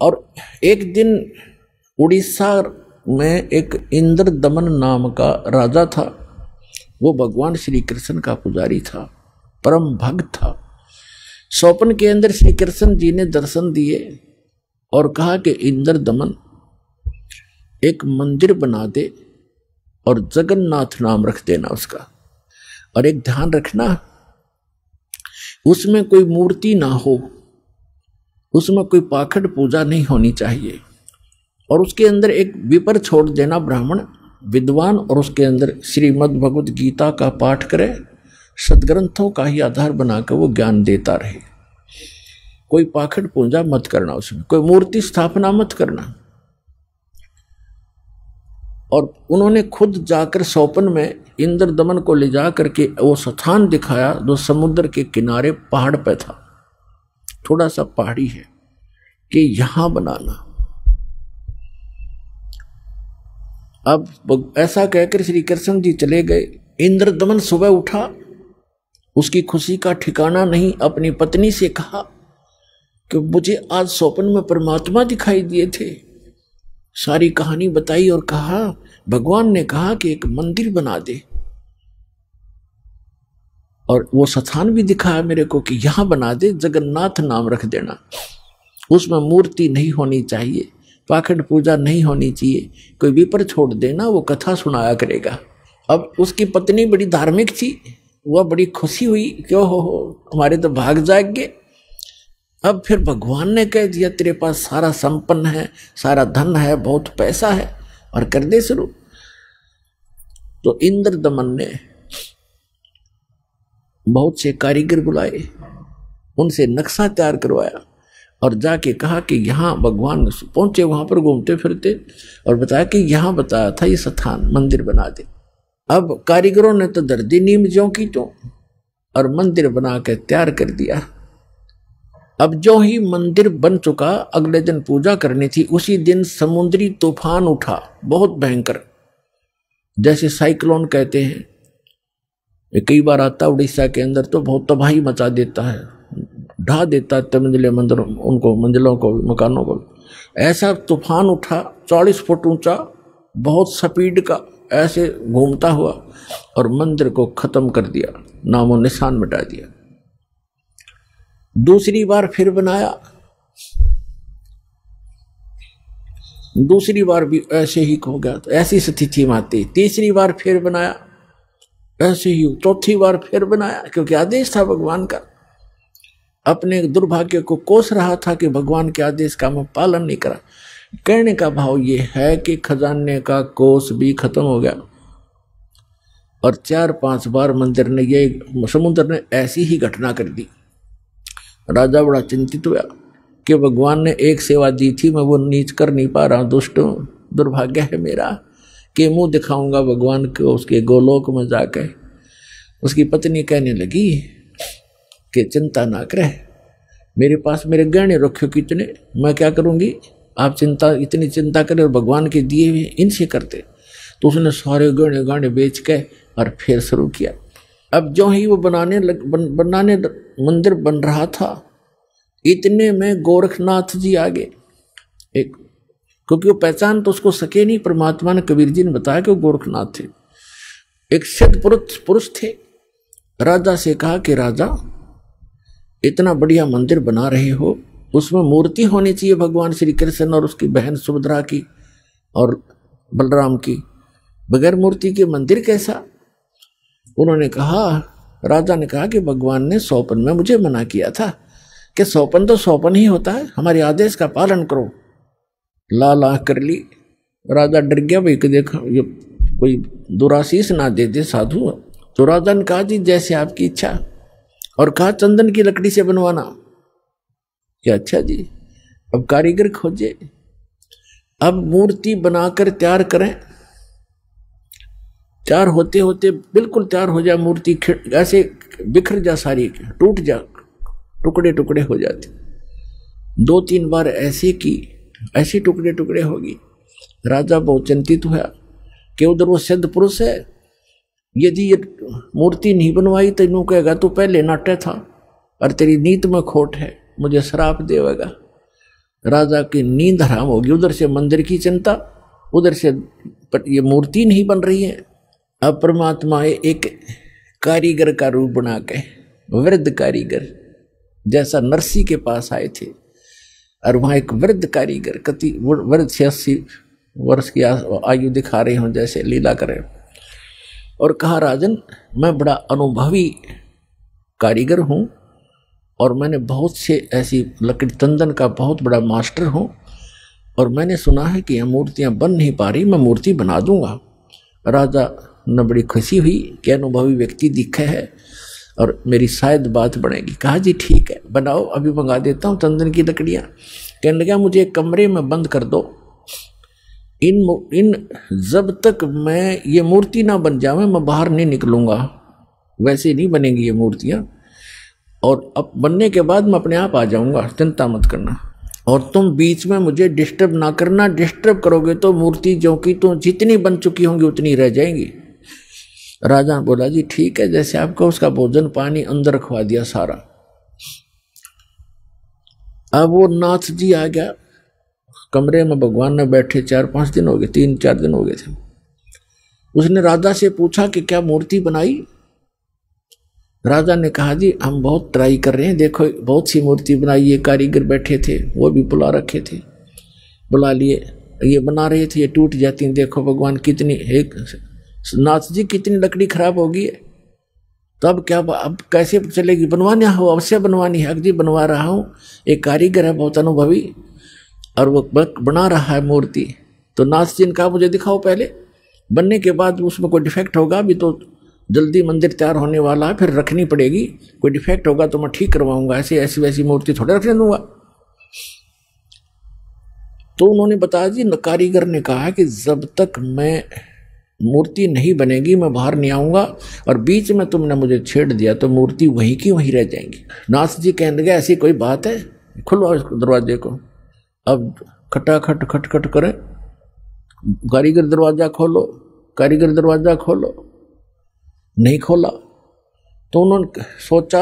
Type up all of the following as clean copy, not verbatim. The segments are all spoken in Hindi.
और एक दिन उड़ीसा में एक इंद्र दमन नाम का राजा था। वो भगवान श्री कृष्ण का पुजारी था, परम भक्त था। स्वप्न के अंदर श्री कृष्ण जी ने दर्शन दिए और कहा कि इंद्र दमन एक मंदिर बना दे और जगन्नाथ नाम रख देना उसका, और एक ध्यान रखना उसमें कोई मूर्ति ना हो, उसमें कोई पाखंड पूजा नहीं होनी चाहिए, और उसके अंदर एक विपर छोड़ देना ब्राह्मण विद्वान, और उसके अंदर श्रीमद् भगवद गीता का पाठ करे, सदग्रंथों का ही आधार बनाकर वो ज्ञान देता रहे। कोई पाखंड पूजा मत करना, उसमें कोई मूर्ति स्थापना मत करना। और उन्होंने खुद जाकर स्वप्न में इंद्र दमन को ले जा करके वो स्थान दिखाया जो समुद्र के किनारे पहाड़ पे था, थोड़ा सा पहाड़ी है, कि यहां बनाना। अब ऐसा कहकर श्री कृष्ण जी चले गए। इंद्र दमन सुबह उठा, उसकी खुशी का ठिकाना नहीं। अपनी पत्नी से कहा कि मुझे आज स्वप्न में परमात्मा दिखाई दिए थे। सारी कहानी बताई और कहा भगवान ने कहा कि एक मंदिर बना दे, और वो स्थान भी दिखाया मेरे को कि यहां बना दे, जगन्नाथ नाम रख देना, उसमें मूर्ति नहीं होनी चाहिए, पाखंड पूजा नहीं होनी चाहिए, कोई विपर छोड़ देना, वो कथा सुनाया करेगा। अब उसकी पत्नी बड़ी धार्मिक थी, वह बड़ी खुशी हुई, क्यों हो हमारे तो भाग जाएंगे। अब फिर भगवान ने कह दिया तेरे पास सारा संपन्न है, सारा धन है, बहुत पैसा है, और कर दे शुरू। तो इंद्र दमन ने बहुत से कारीगर बुलाए, उनसे नक्शा तैयार करवाया और जाके कहा कि यहाँ भगवान पहुंचे, वहां पर घूमते फिरते, और बताया कि यहाँ बताया था ये स्थान मंदिर बना दे। अब कारीगरों ने तो दर्दी नीम ज्यों की तो, और मंदिर बना के तैयार कर दिया। अब जो ही मंदिर बन चुका, अगले दिन पूजा करनी थी। उसी दिन समुद्री तूफान उठा, बहुत भयंकर, जैसे साइक्लोन कहते हैं। ये कई बार आता उड़ीसा के अंदर, तो बहुत तबाही मचा देता है, ढा देता है मंजिले मंदिरों उनको, मंजिलों को, मकानों को। ऐसा तूफान उठा 40 फुट ऊंचा, बहुत स्पीड का, ऐसे घूमता हुआ, और मंदिर को खत्म कर दिया, नामो निशान मिटा दिया। दूसरी बार फिर बनाया, दूसरी बार भी ऐसे ही हो गया, तो ऐसी स्थिति में आती। तीसरी बार फिर बनाया, ऐसे ही। चौथी बार फिर बनाया, क्योंकि आदेश था भगवान का। अपने दुर्भाग्य को कोस रहा था कि भगवान के आदेश का मैं पालन नहीं करा। कहने का भाव ये है कि खजाने का कोस भी खत्म हो गया, और 4-5 बार मंदिर ने, ये समुद्र ने ऐसी ही घटना कर दी। राजा बड़ा चिंतित हुआ कि भगवान ने एक सेवा दी थी, मैं वो नीच कर नहीं पा रहा, दुष्ट दुर्भाग्य है मेरा, कि मुंह दिखाऊंगा भगवान को उसके गोलोक में जाकर। उसकी पत्नी कहने लगी कि चिंता ना करे, मेरे पास मेरे गहने रखे कितने, मैं क्या करूंगी, आप इतनी चिंता करें, और भगवान के दिए हुए इनसे करते। तो उसने सारे गहने गाने बेच के और फिर शुरू किया। अब जो ही वो बनाने मंदिर बन रहा था, इतने में गोरखनाथ जी आ गए। एक, क्योंकि वो पहचान तो उसको सके नहीं, परमात्मा ने, कबीर जी ने बताया कि वो गोरखनाथ थे। एक सिद्ध पुरुष थे। राजा से कहा कि राजा, इतना बढ़िया मंदिर बना रहे हो, उसमें मूर्ति होनी चाहिए भगवान श्री कृष्ण और उसकी बहन सुभद्रा की और बलराम की, बगैर मूर्ति के मंदिर कैसा। उन्होंने कहा, राजा ने कहा कि भगवान ने स्वप्न में मुझे मना किया था कि स्वप्न तो स्वप्न ही होता है, हमारे आदेश का पालन करो। ला कर ली। राजा डर गया, भाई कि देखो ये कोई दुराशीष ना दे दे साधु। तो राजा ने कहा जी जैसे आपकी इच्छा, और कहा चंदन की लकड़ी से बनवाना। क्या अच्छा जी। अब कारीगर खोजे, अब मूर्ति बनाकर तैयार करें। तैयार होते होते बिल्कुल तैयार हो जाए मूर्ति, ऐसे बिखर जा, सारी टूट जा, टुकड़े टुकड़े हो जाते। 2-3 बार ऐसे की, ऐसे टुकड़े टुकड़े होगी। राजा बहुत चिंतित हुआ कि उधर वो सिद्ध पुरुष है, यदि ये मूर्ति नहीं बनवाई तो इन्हों कहेगा तू पहले नाट्य था और तेरी नीत में खोट है, मुझे श्राप देगा। राजा की नींद हराम होगी। उधर से मंदिर की चिंता, उधर से ये मूर्ति नहीं बन रही है। अब परमात्मा एक कारीगर का रूप बना के, वृद्ध कारीगर जैसा नरसी के पास आए थे, और वहां एक वृद्ध कारीगर कति वृद्ध 86 वर्ष की आयु दिखा रहे हों जैसे लीला करें, और कहा राजन मैं बड़ा अनुभवी कारीगर हूं और मैंने बहुत से ऐसी लकड़ी तंदन का बहुत बड़ा मास्टर हूं, और मैंने सुना है कि यह मूर्तियां बन नहीं पा रही, मैं मूर्ति बना दूंगा। राजा ने बड़ी खुशी हुई कि अनुभवी व्यक्ति दिखे है और मेरी शायद बात बनेगी। कहा जी ठीक है बनाओ, अभी मंगा देता हूँ तंदन की लकड़ियाँ। कहने लगा मुझे एक कमरे में बंद कर दो, इन जब तक मैं ये मूर्ति ना बन जावे मैं बाहर नहीं निकलूंगा, वैसे नहीं बनेंगी ये मूर्तियाँ, और अब बनने के बाद मैं अपने आप आ जाऊंगा, चिंता मत करना, और तुम बीच में मुझे डिस्टर्ब ना करना, डिस्टर्ब करोगे तो मूर्ति जो कि तो जितनी बन चुकी होंगी उतनी रह जाएंगी। राजा ने बोला जी ठीक है जैसे आपको। उसका भोजन पानी अंदर रखवा दिया सारा। अब वो नाथ जी आ गया कमरे में, भगवान ने बैठे 4-5 दिन हो गए, 3-4 दिन हो गए थे। उसने राजा से पूछा कि क्या मूर्ति बनाई? राजा ने कहा जी हम बहुत ट्राई कर रहे हैं, देखो बहुत सी मूर्ति बनाई, ये कारीगर बैठे थे वो भी बुला रखे थे, बुला लिए, ये बना रहे थे, ये टूट जाती हैं, देखो भगवान कितनी, एक नाथ जी कितनी लकड़ी खराब होगी है, तो अब क्या, अब कैसे चलेगी? बनवाने हो, अवश्य बनवानी है। अगजी बनवा रहा हूँ, एक कारीगर है बहुत अनुभवी और वो बना रहा है मूर्ति। तो नाथ जी ने कहा मुझे दिखाओ पहले, बनने के बाद उसमें कोई डिफेक्ट होगा, अभी तो जल्दी मंदिर तैयार होने वाला है, फिर रखनी पड़ेगी, कोई डिफेक्ट होगा तो मैं ठीक करवाऊंगा, ऐसी ऐसी वैसी मूर्ति थोड़े रखने दूंगा। तो उन्होंने बताया जी, कारीगर ने कहा कि जब तक मैं मूर्ति नहीं बनेगी मैं बाहर नहीं आऊंगा, और बीच में तुमने मुझे छेड़ दिया तो मूर्ति वहीं की वहीं रह जाएंगी। नाथ जी कहने लगे ऐसी कोई बात है, खुलवाओ इस दरवाजे को। अब खटाखट खटखट करें, कारीगर दरवाजा खोलो, कारीगर दरवाजा खोलो, नहीं खोला। तो उन्होंने सोचा,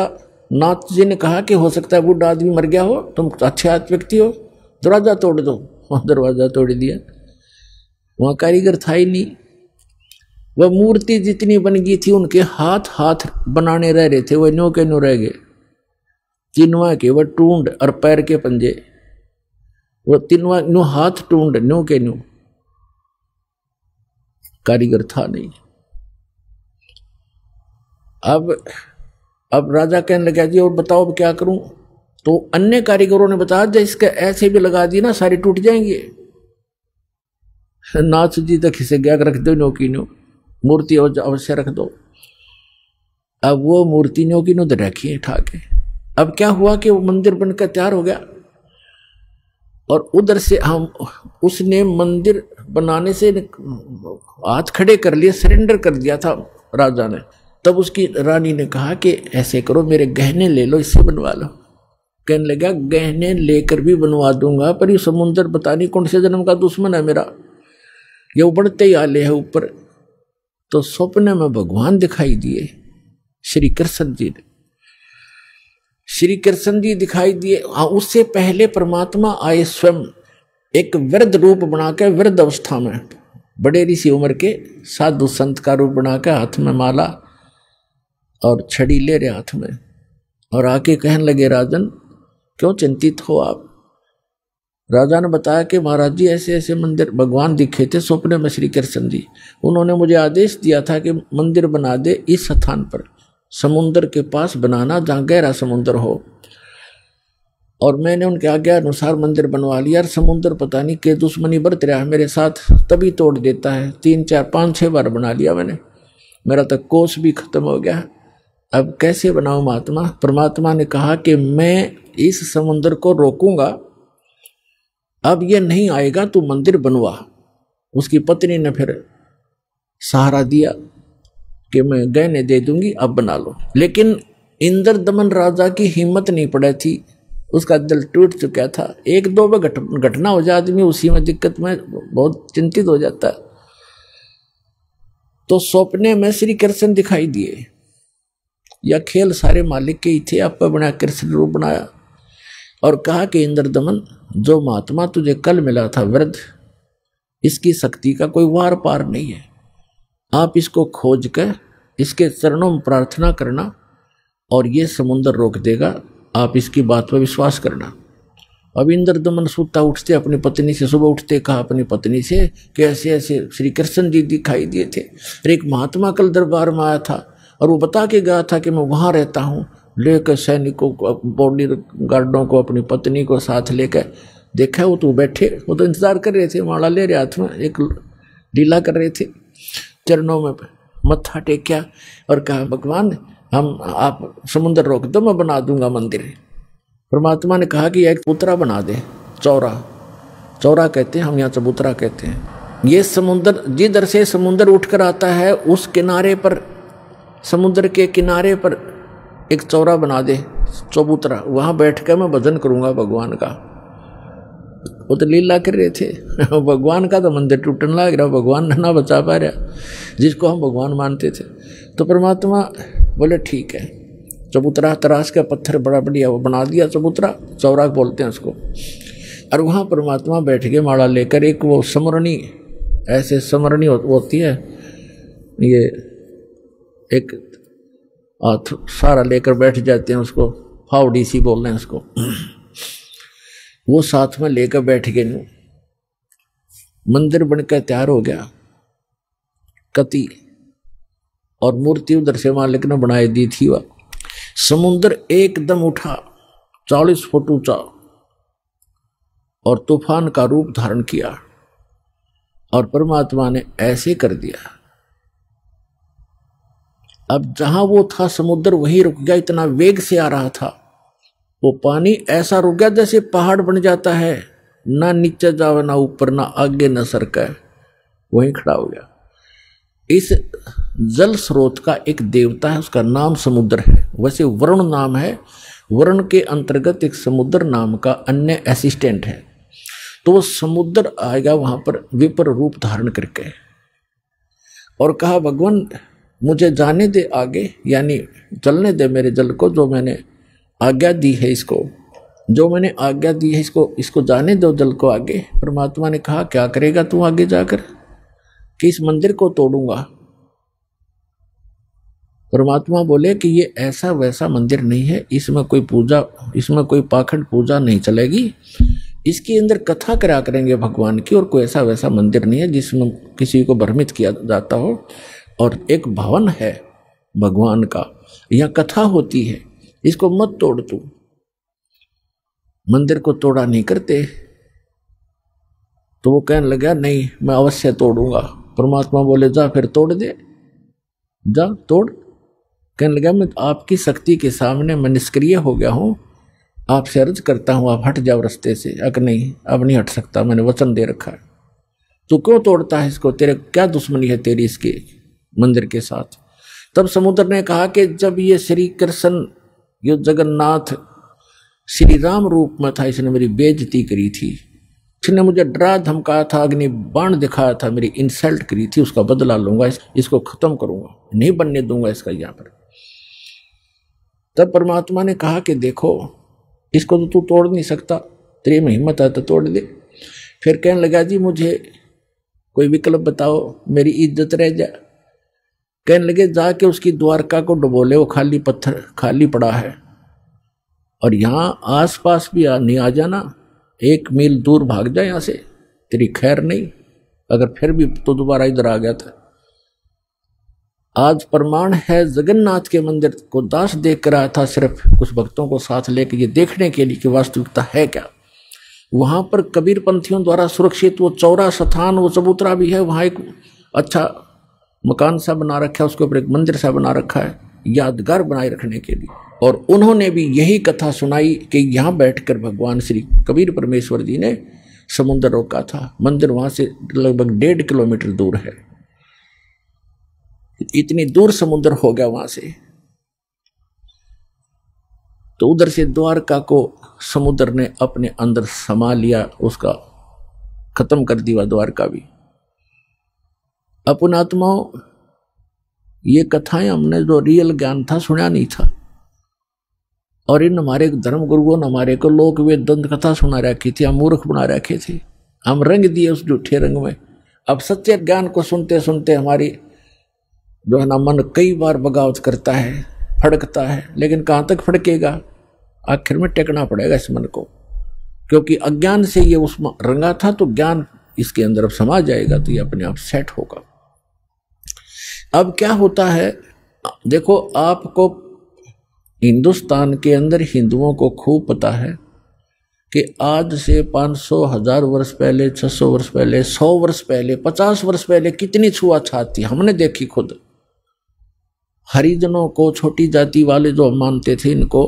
नाथ जी ने कहा कि हो सकता है बूढ़ा आदमी मर गया हो, तुम अच्छे व्यक्ति हो, दरवाजा तोड़ दो। वहां दरवाजा तोड़ दिया, वहां कारीगर था ही नहीं। वह मूर्ति जितनी बन गई थी उनके हाथ हाथ बनाने रह रहे थे, वह न्यू के न्यू रह गए, तीनवा के वह टूंड और पैर के पंजे, वो तीनवा न्यू हाथ टूंड न्यू के न्यू, कारीगर था नहीं। अब राजा कहने लगा जी और बताओ अब क्या करूं? तो अन्य कारीगरों ने बताया जब इसके ऐसे भी लगा दी ना सारी टूट जाएंगे। नाथ जी तक इसे गया रख दो, नो की नो मूर्ति अवश्य रख दो। अब वो मूर्ति नो की नो रखी ठाके। अब क्या हुआ कि वो मंदिर बनकर तैयार हो गया, और उधर से हम उसने मंदिर बनाने से हाथ खड़े कर लिए, सरेंडर कर दिया था राजा ने। तब उसकी रानी ने कहा कि ऐसे करो मेरे गहने ले लो, इससे बनवा लो। कहने लगा गहने लेकर भी बनवा दूंगा, पर ये समुद्र पता नहीं कौन से जन्म का दुश्मन है मेरा, ये उबड़ते ही आले है ऊपर। तो सपने में भगवान दिखाई दिए, श्री कृष्ण जी ने, श्री कृष्ण जी दिखाई दिए। उससे पहले परमात्मा आए स्वयं एक वृद्ध रूप बनाकर, वृद्ध अवस्था में बड़े ऋषि उम्र के साधु संत का रूप बनाकर, हाथ में माला और छड़ी ले रहे हाथ में, और आके कहने लगे राजन क्यों चिंतित हो आप? राजा ने बताया कि महाराज जी ऐसे ऐसे मंदिर भगवान दिखे थे सपने में श्री कृष्ण जी, उन्होंने मुझे आदेश दिया था कि मंदिर बना दे इस स्थान पर, समुद्र के पास बनाना जहाँ गहरा समुद्र हो, और मैंने उनके आज्ञा अनुसार मंदिर बनवा लिया। और समुद्र पता नहीं के दुश्मनी बरत रहा है मेरे साथ, तभी तोड़ देता है, 3 4 5 6 बार बना लिया मैंने, मेरा तक कोष भी खत्म हो गया। अब कैसे बनाऊं महात्मा? परमात्मा ने कहा कि मैं इस समुद्र को रोकूंगा, अब ये नहीं आएगा, तू मंदिर बनवा। उसकी पत्नी ने फिर सहारा दिया कि मैं गहने दे दूंगी, अब बना लो। लेकिन इंद्र दमन राजा की हिम्मत नहीं पड़ी थी, उसका दिल टूट चुका था। 1-2 बार घटना हो जाए आदमी उसी में दिक्कत में बहुत चिंतित हो जाता है। तो सपने में श्री कृष्ण दिखाई दिए, या खेल सारे मालिक के ही थे, आप बना कृष्ण रूप बनाया। और कहा कि इंद्रदमन, जो महात्मा तुझे कल मिला था वृद्ध, इसकी शक्ति का कोई वार पार नहीं है। आप इसको खोज कर इसके चरणों में प्रार्थना करना और ये समुद्र रोक देगा। आप इसकी बात पर विश्वास करना। अब इंद्रदमन सुता उठते अपनी पत्नी से, सुबह उठते कहा अपनी पत्नी से कि ऐसे ऐसे श्री कृष्ण जी दिखाई दिए थे और एक महात्मा कल दरबार में आया था और वो बता के गया था कि मैं वहाँ रहता हूँ। लेकर सैनिकों को, बॉडी गार्डों को, अपनी पत्नी को साथ लेकर देखा, वो तो बैठे, वो तो इंतजार कर रहे थे, माला ले रहे हाथ में, एक लीला कर रहे थे। चरणों में मत्था टेक्या और कहा भगवान आप समुद्र रोक दो, मैं बना दूंगा मंदिर। परमात्मा ने कहा कि एक चबूतरा बना दे, चौरा कहते हैं हम, यहाँ चबूतरा कहते हैं। ये समुद्र जिधर से समुद्र उठकर आता है उस किनारे पर, समुद्र के किनारे पर एक चौरा बना दे, चबूतरा, वहां बैठ कर मैं भजन करूंगा भगवान का। वो तो लीला कर रहे थे भगवान का तो मंदिर टूटने लग रहा, भगवान ना बचा पा रहा जिसको हम भगवान मानते थे। तो परमात्मा बोले ठीक है, चबूतरा तराश का पत्थर बड़ा बढ़िया वो बना दिया, चबूतरा, चौरा बोलते हैं उसको। और वहाँ परमात्मा बैठ के माला लेकर, एक वो समरणी, ऐसे समरणी होती है, ये एक सारा लेकर बैठ जाते हैं, उसको फावड़ी सी बोल रहे हैं उसको, वो साथ में लेकर बैठ गए। मंदिर बनकर तैयार हो गया, कति और मूर्ति उधर से मालिक ने बनाई दी थी। वह समुद्र एकदम उठा 40 फुट ऊंचा और तूफान का रूप धारण किया और परमात्मा ने ऐसे कर दिया। अब जहां वो था समुद्र वहीं रुक गया, इतना वेग से आ रहा था वो पानी, ऐसा रुक गया जैसे पहाड़ बन जाता है, ना नीचे जावे ना ऊपर, ना आगे ना सरका, वहीं खड़ा हो गया। इस जल स्रोत का एक देवता है, उसका नाम समुद्र है। वैसे वरुण नाम है, वरुण के अंतर्गत एक समुद्र नाम का अन्य असिस्टेंट है। तो वो समुद्र आएगा वहां पर विपर रूप धारण करके और कहा भगवान मुझे जाने दे आगे, यानी चलने दे मेरे जल को, जो मैंने आज्ञा दी है इसको, जो मैंने आज्ञा दी है इसको जाने दो जल को आगे। परमात्मा ने कहा क्या करेगा तू आगे जाकर? कि इस मंदिर को तोड़ूंगा। परमात्मा बोले कि ये ऐसा वैसा मंदिर नहीं है, इसमें कोई पूजा, इसमें कोई पाखंड पूजा नहीं चलेगी, इसके अंदर कथा करा करेंगे भगवान की, और कोई ऐसा वैसा मंदिर नहीं है जिसमें किसी को भ्रमित किया जाता हो। और एक भवन है भगवान का, यहाँ कथा होती है, इसको मत तोड़ तू। मंदिर को तोड़ा नहीं करते। तो वो कहने लगा नहीं मैं अवश्य तोड़ूंगा। परमात्मा बोले जा फिर तोड़ दे, जा तोड़। कहने लगा मैं आपकी शक्ति के सामने मैं निष्क्रिय हो गया हूं, आपसे अर्ज करता हूं आप हट जाओ रास्ते से। अगर नहीं अब नहीं हट सकता, मैंने वचन दे रखा है। तू क्यों तोड़ता है इसको, तेरे क्या दुश्मनी है तेरी इसके मंदिर के साथ? तब समुद्र ने कहा कि जब ये श्री कृष्ण यो जगन्नाथ श्री राम रूप में था, इसने मेरी बेइज्जती करी थी, इसने मुझे डरा धमकाया था, अग्नि बाण दिखाया था, मेरी इंसल्ट करी थी, उसका बदला लूंगा, इसको खत्म करूंगा, नहीं बनने दूंगा इसका यहाँ पर। तब परमात्मा ने कहा कि देखो इसको तो तू तोड़ नहीं सकता, तेरी में हिम्मत है तो तोड़ दे। फिर कहने लगा जी मुझे कोई विकल्प बताओ, मेरी इज्जत रह जाए। कहने लगे जाके उसकी द्वारका को डुबो ले, वो खाली पत्थर खाली पड़ा है, और यहाँ आसपास भी नहीं आ जाना, 1 मील दूर भाग जाए यहाँ से, तेरी खैर नहीं। अगर फिर भी तो दोबारा इधर आ गया था। आज प्रमाण है जगन्नाथ के मंदिर को दास देख कर आया था, सिर्फ कुछ भक्तों को साथ लेकर ये देखने के लिए कि वास्तविकता है क्या। वहां पर कबीर पंथियों द्वारा सुरक्षित वो चौरा स्थान, वो चबूतरा भी है, वहां एक अच्छा मकान सा बना रखा है, उसके ऊपर एक मंदिर सा बना रखा है यादगार बनाए रखने के लिए। और उन्होंने भी यही कथा सुनाई कि यहाँ बैठकर भगवान श्री कबीर परमेश्वर जी ने समुद्र रोका था। मंदिर वहां से लगभग 1.5 किलोमीटर दूर है, इतनी दूर समुद्र हो गया वहां से। तो उधर से द्वारका को समुद्र ने अपने अंदर समा लिया, उसका खत्म कर दिया द्वारका भी। अपन आत्माओं ये कथाएं हमने जो रियल ज्ञान था सुना नहीं था। और इन हमारे धर्म गुरुओं ने हमारे को लोक वेद दंत कथा सुना रखी थी, हम मूर्ख बना रखे थे, हम रंग दिए उस झूठे रंग में। अब सच्चे ज्ञान को सुनते सुनते हमारी जो है ना मन कई बार बगावत करता है, फड़कता है, लेकिन कहाँ तक फड़केगा, आखिर में टेकना पड़ेगा इस मन को, क्योंकि अज्ञान से ये उस रंगा था, तो ज्ञान इसके अंदर अब समा जाएगा, तो ये अपने आप सेट होगा। अब क्या होता है, देखो आपको हिंदुस्तान के अंदर हिंदुओं को खूब पता है कि आज से 500 1000 वर्ष पहले, 600 वर्ष पहले, 100 वर्ष पहले, 50 वर्ष पहले कितनी छुआछात थी, हमने देखी खुद। हरिजनों को, छोटी जाति वाले जो मानते थे, इनको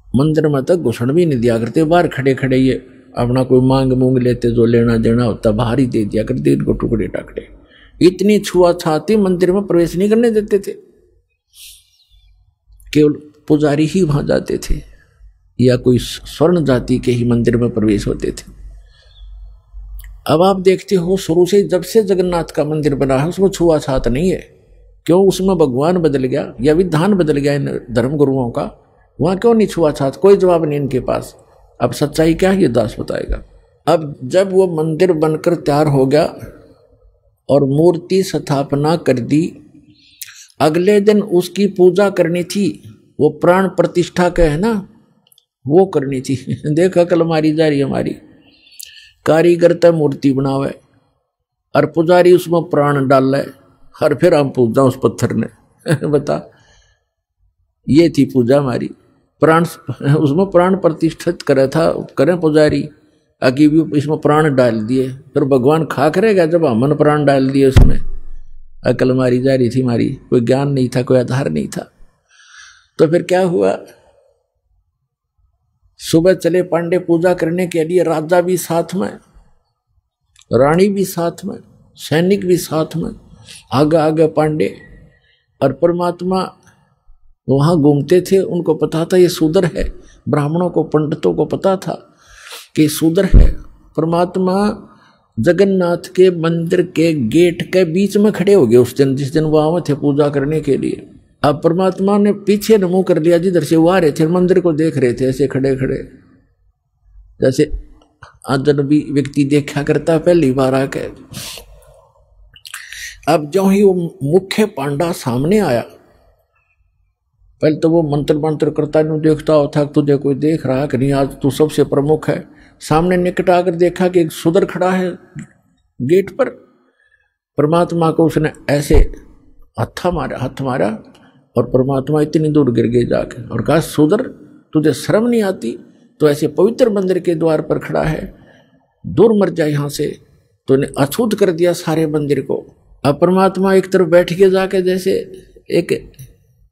मंदिर में तक घुसण भी नहीं दिया करते, बाहर खड़े खड़े ये अपना कोई मांग मूंग लेते, जो लेना देना होता बाहर ही दे दिया करते इनको, टुकड़े टाकड़े। इतनी छुआछाती, मंदिर में प्रवेश नहीं करने देते थे, केवल पुजारी ही वहां जाते थे, या कोई स्वर्ण जाति के ही मंदिर में प्रवेश होते थे। अब आप देखते हो शुरू से जब से जगन्नाथ का मंदिर बना है उसमें छुआछात नहीं है। क्यों? उसमें भगवान बदल गया या विधान बदल गया इन धर्म गुरुओं का, वहां क्यों नहीं छुआछात? कोई जवाब नहीं इनके पास। अब सच्चाई क्या है ये दास बताएगा। अब जब वो मंदिर बनकर तैयार हो गया और मूर्ति स्थापना कर दी, अगले दिन उसकी पूजा करनी थी, वो प्राण प्रतिष्ठा के है ना, वो करनी थी। देखा कल मारी जा रही हमारी, कारीगर तो मूर्ति बनावे और पुजारी उसमें प्राण डाल ले, और फिर हम पूजा उस पत्थर ने। बता, ये थी पूजा हमारी, प्राण उसमें प्राण प्रतिष्ठित करे था, करें पुजारी, आगे भी इसमें प्राण डाल दिए, फिर भगवान खा करेगा जब हमने प्राण डाल दिए उसमें। अकल मारी जा रही थी हमारी, कोई ज्ञान नहीं था, कोई आधार नहीं था। तो फिर क्या हुआ, सुबह चले पांडे पूजा करने के लिए, राजा भी साथ में, रानी भी साथ में, सैनिक भी साथ में, आगे आगे पांडे। और परमात्मा वहां घूमते थे, उनको पता था ये शूद्र है, ब्राह्मणों को, पंडितों को पता था कि शूद्र है। परमात्मा जगन्नाथ के मंदिर के गेट के बीच में खड़े हो गए उस दिन, जिस दिन वो आए थे पूजा करने के लिए। अब परमात्मा ने पीछे मुंह कर लिया, जिधर से वो आ रहे थे, मंदिर को देख रहे थे ऐसे खड़े खड़े, जैसे अजनबी व्यक्ति देखा करता पहली बार आके। अब जो ही वो मुख्य पांडा सामने आया, पहले तो वो मंत्र मंत्र करता नहीं देखता होता, तुझे कोई देख रहा कि नहीं, आज तू सबसे प्रमुख है। सामने निकट आकर देखा कि एक शूद्र खड़ा है गेट पर। परमात्मा को उसने ऐसे हाथ मारा और परमात्मा इतनी दूर गिर गए जाके, और कहा, शूद्र तुझे शर्म नहीं आती? तो ऐसे पवित्र मंदिर के द्वार पर खड़ा है, दूर मर जाए यहाँ से। तो इन्हें अछूत कर दिया सारे मंदिर को। अब परमात्मा एक तरफ बैठ के जाके, जैसे एक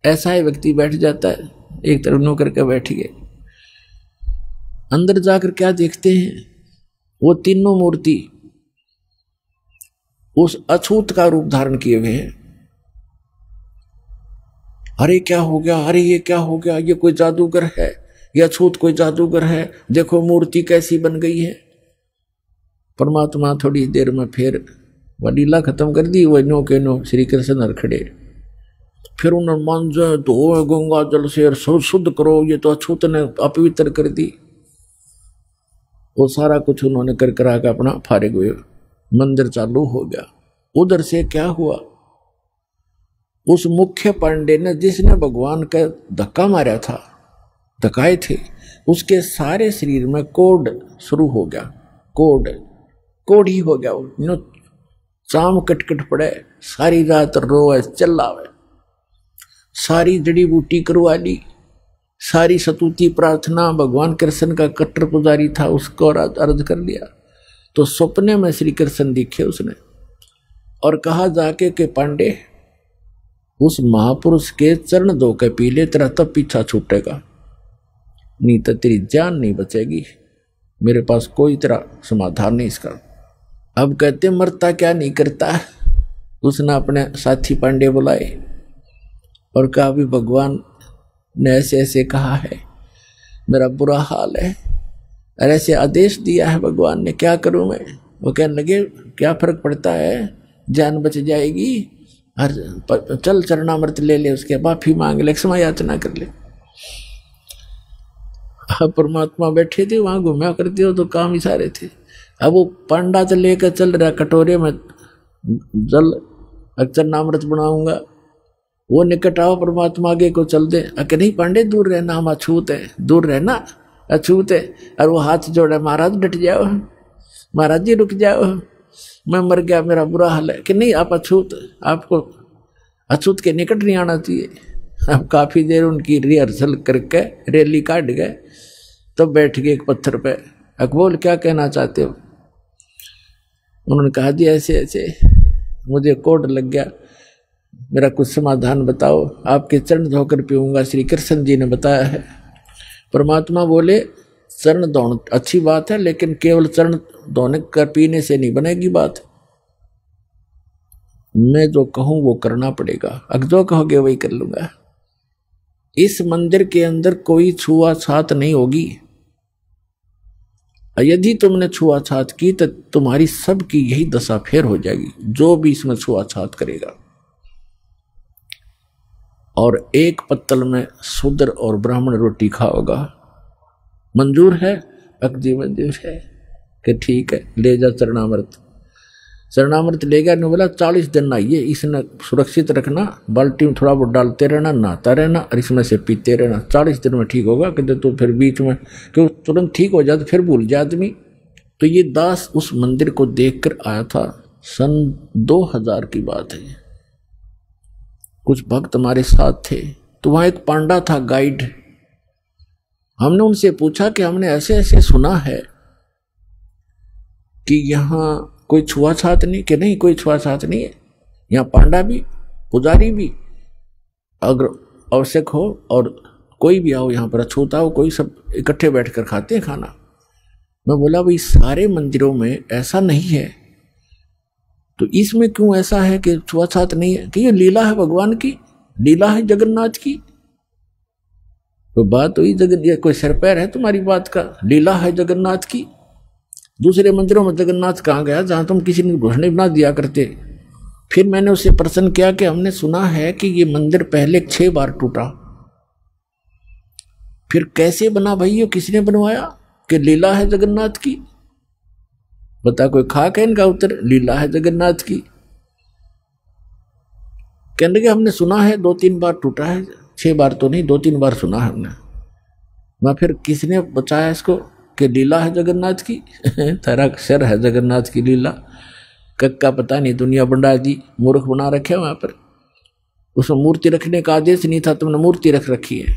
ऐसा ही व्यक्ति बैठ जाता है, एक तरफ नो करके बैठ गए। अंदर जाकर क्या देखते हैं, वो तीनों मूर्ति उस अछूत का रूप धारण किए हुए हैं। अरे क्या हो गया, अरे ये क्या हो गया, ये कोई जादूगर है, ये अछूत कोई जादूगर है, देखो मूर्ति कैसी बन गई है। परमात्मा थोड़ी देर में फिर वह लीला खत्म कर दी, वह नो के नो श्री कृष्ण खड़े, फिर उन्होंने मांझे धो गंगा जल से शुद्ध करो, ये तो अछूत ने अपवित्र कर दी। वो सारा कुछ उन्होंने कर करा के अपना फारिग हुए, मंदिर चालू हो गया। उधर से क्या हुआ, उस मुख्य पांडे ने, जिसने भगवान का धक्का मारा था, धक्काए थे, उसके सारे शरीर में कोढ़ शुरू हो गया, कोढ़ ही हो गया। चाम कटकट पड़े, सारी रात रोए चिल्लावे, सारी जड़ी बूटी करवा ली, सारी सतुति प्रार्थना, भगवान कृष्ण का कट्टर पुजारी था, उसको अर्ज कर लिया। तो सपने में श्री कृष्ण दिखे उसने और कहा जाके कि पांडे, उस महापुरुष के चरण धो के पी ले, तेरा तब पीछा छूटेगा, नहीं तो तेरी जान नहीं बचेगी। मेरे पास कोई तेरा समाधान नहीं इसका। अब कहते मरता क्या नहीं करता। उसने अपने साथी पांडे बुलाए और कहा, भी भगवान ने ऐसे ऐसे कहा है, मेरा बुरा हाल है, और ऐसे आदेश दिया है भगवान ने, क्या करूं मैं? वो कहने लगे, क्या फर्क पड़ता है, जान बच जाएगी, और चल चरणामृत ले ले, उसके माफी मांग ले, क्षमा याचना कर ले। अब परमात्मा बैठे थे वहां, घूमया करते हो तो काम ही सारे थे। अब वो पांडा तो लेकर चल रहा कटोरे में जल अक्षरनामृत बनाऊंगा, वो निकट आओ परमात्मा आगे को चल दे। अके नहीं पांडे दूर रहना, हम अछूत है, दूर रहना अछूत है। और वो हाथ जोड़े, महाराज डट जाओ, महाराज जी रुक जाओ, मैं मर गया, मेरा बुरा हाल है। कि नहीं आप अछूत, आपको अछूत के निकट नहीं आना चाहिए। अब काफी देर उनकी रिहर्सल करके रैली काट गए, तब बैठ गए एक पत्थर पे। अकबोल क्या कहना चाहते हो? उन्होंने कहा जी ऐसे ऐसे मुझे कोड लग गया, मेरा कुछ समाधान बताओ। आपके चरण धोकर पीऊंगा, श्री कृष्ण जी ने बताया है। परमात्मा बोले चरण धोना अच्छी बात है, लेकिन केवल चरण धोने कर पीने से नहीं बनेगी बात। मैं जो कहूं वो करना पड़ेगा, अगर जो कहोगे वही कर लूंगा। इस मंदिर के अंदर कोई छुआछात नहीं होगी। यदि तुमने छुआछात की तो तुम्हारी सबकी यही दशा फेर हो जाएगी, जो भी इसमें छुआछात करेगा। और एक पत्तल में शूद्र और ब्राह्मण रोटी खाओगा, मंजूर है? अकदी मंजूर है। कि ठीक है, ले जा चरणामृत। चरणामृत ले गया, ने बोला 40 दिन नहाइए, इसने सुरक्षित रखना, बाल्टी में थोड़ा बहुत डालते रहना, नहाता रहना और इसमें से पीते रहना, 40 दिन में ठीक होगा। कहते तो फिर बीच में क्यों तुरंत ठीक हो जाए तो फिर भूल जाए आदमी। तो ये दास उस मंदिर को देखकर आया था, सन 2000 की बात है। कुछ भक्त हमारे साथ थे, तो वहां एक पांडा था गाइड। हमने उनसे पूछा कि हमने ऐसे ऐसे सुना है कि यहाँ कोई छुआछात नहीं। कि नहीं कोई छुआछात नहीं है, यहाँ पांडा भी पुजारी भी अगर आवश्यक हो और कोई भी आओ यहाँ पर अछूता हो, कोई सब इकट्ठे बैठकर खाते हैं खाना। मैं बोला भाई सारे मंदिरों में ऐसा नहीं है, तो इसमें क्यों ऐसा है कि छुआछात नहीं है? कि ये लीला है भगवान की, लीला है जगन्नाथ की। तो बात हुई ये कोई सिर पैर है तुम्हारी बात का? लीला है जगन्नाथ की। दूसरे मंदिरों में जगन्नाथ कहाँ गया जहां तुम किसी ने घोषणा ना दिया करते? फिर मैंने उससे प्रश्न किया कि हमने सुना है कि ये मंदिर पहले 6 बार टूटा, फिर कैसे बना भाई, ये किसने बनवाया? कि लीला है जगन्नाथ की। बता कोई खा के इनका उत्तर, लीला है जगन्नाथ की। कहने लगे हमने सुना है 2-3 बार टूटा है, 6 बार तो नहीं, 2-3 बार सुना है हमने। मैं फिर किसने बचाया इसको कि लीला है जगन्नाथ की? तेरा शर है जगन्नाथ की लीला। कक्का पता नहीं दुनिया बंडा दी, मूर्ख बना रखे वहां पर। उसमें मूर्ति रखने का आदेश नहीं था, तुमने मूर्ति रख रखी है।